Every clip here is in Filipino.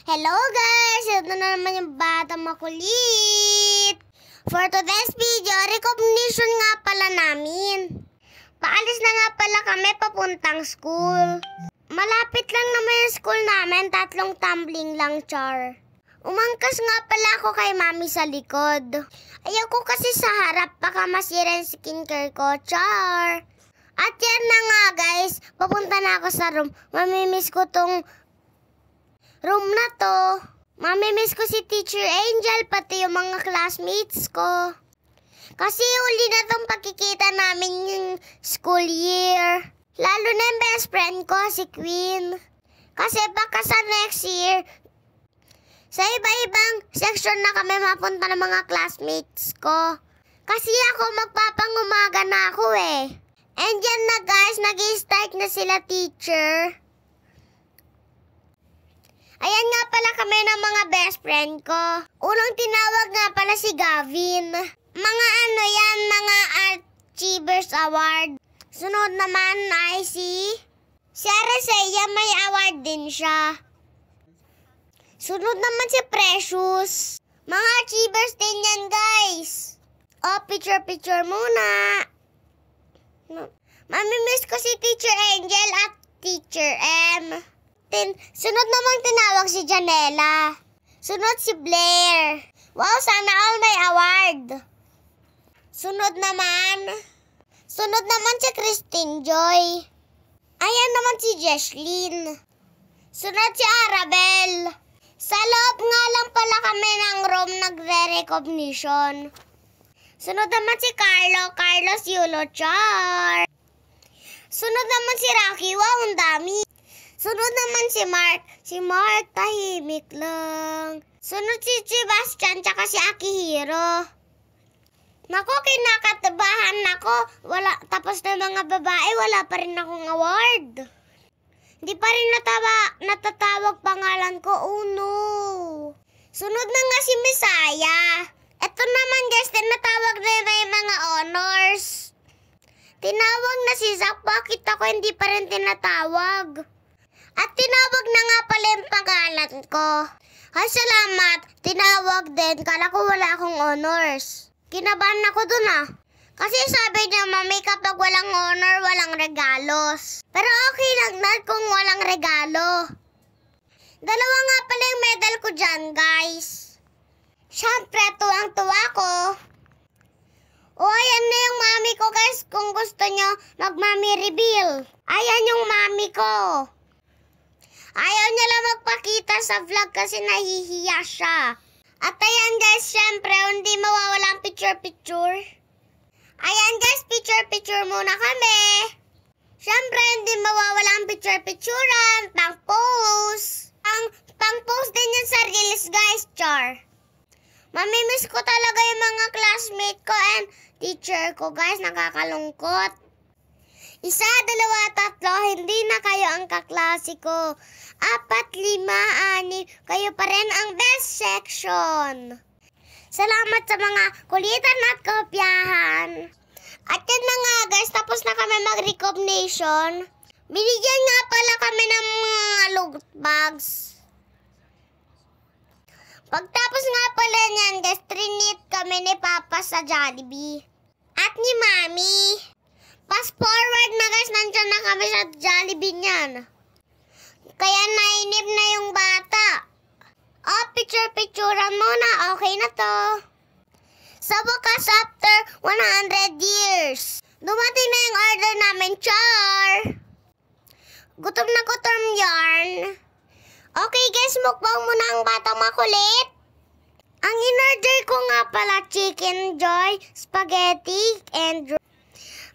Hello guys! Ito na naman yung bata makulit. For today's video, recognition nga pala namin. Paalis na nga pala kami papuntang school. Malapit lang naman yung school namin, 3 tumbling lang, char. Umangkas nga pala ako kay mami sa likod. Ayaw ko kasi sa harap, baka masira yung skincare ko, char. At yan na nga guys, papunta na ako sa room. Mamimiss ko tong room na to. Mamimiss ko si Teacher Angel, pati yung mga classmates ko. Kasi uli na tong pagkikita namin yung school year. Lalo na yung best friend ko, si Queen. Kasi baka sa next year, sa iba-ibang section na kami mapunta ng mga classmates ko. Kasi ako magpapangumaga na ako eh. And yan na guys, nag-i-start na sila teacher. Ayan nga pala kami ng mga best friend ko. Unang tinawag nga pala si Gavin. Mga ano yan, mga Achievers Award. Sunod naman ay si Aresea, may award din siya. Sunod naman si Precious. Mga achievers din yan guys. O, picture muna. Mamimiss ko si Teacher Angel at Teacher M. Sunod namang tinawag si Janela. Sunod si Blair. Wow, sana all may award. Sunod naman si Christine Joy. Ayan naman si Jesslyn. Sunod si Arabel. Sa loob nga lang pala kami ng room nagre-recognition. Sunod naman si Carlos Yulo Char. Sunod naman si Rocky, wow, ang dami. Sunod naman si Mark, tahimik lang. Sunod si Sebastian, tsaka si Akihiro. Naku, kinakatabahan ako. Tapos na mga babae, wala pa rin akong award. Hindi pa rin natatawag pangalan ko, oh no. Sunod na nga si Misaya. Ito naman guys, tinatawag na yung mga honors. Tinawag na si Zach, bakit ako hindi pa rin tinatawag? At tinawag na nga pala yung pangalan ko. Ay, salamat. Tinawag din. Kala ko wala akong honors. Kinabahan ako dun ah. Kasi sabi niya, mami, kapag walang honor, walang regalos. Pero okay lang na kung walang regalo. Dalawa nga pala yung medal ko dyan, guys. Siyempre, tuwang-tuwa ko. O, ayan na yung mami ko, guys. Kung gusto nyo, mag-mami reveal. Ayan yung mami ko. Ayaw niya lang magpakita sa vlog kasi nahihiya siya. At ayan guys, syempre, hindi mawawala ang picture. Ayan guys, picture muna kami. Syempre, hindi mawawala ang picture-picturean, pang-post. Pang-post din yan sa reels guys, char. Mamimiss ko talaga yung mga classmate ko and teacher ko guys, nakakalungkot. 1, 2, 3, hindi na kayo ang kaklase ko. 4, 5, 6, kayo pa rin ang best section. Salamat sa mga kulitan at kopyahan. At yan na nga guys, tapos na kami mag-recognition. Binigyan nga pala kami ng mga loot bags. Pagtapos nga pala niyan guys, trinit kami ni Papa sa Jollibee. At ni Mami. Fast forward na guys, nandiyan na kami sa Jollibee niyan. Kaya nainip na yung bata. Oh, picture-picturean muna. Okay na to. Sa wakas, after 100 years, dumating na yung order namin, char. Gutom na gutom yarn. Okay guys, mukbang muna ang batang makulit. Ang in-order ko nga pala, chicken joy, spaghetti, and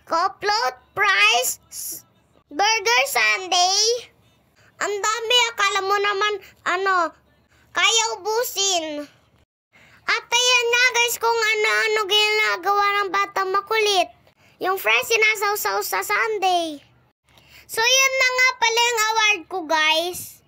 coupload fries, burger sundae. Ang dami, akala mo naman, kaya ubusin. At ayan nga guys, kung ano-ano ginagawa ng batang makulit. Yung fries sinasawsaw sa sundae. So yan na nga pala yung award ko guys.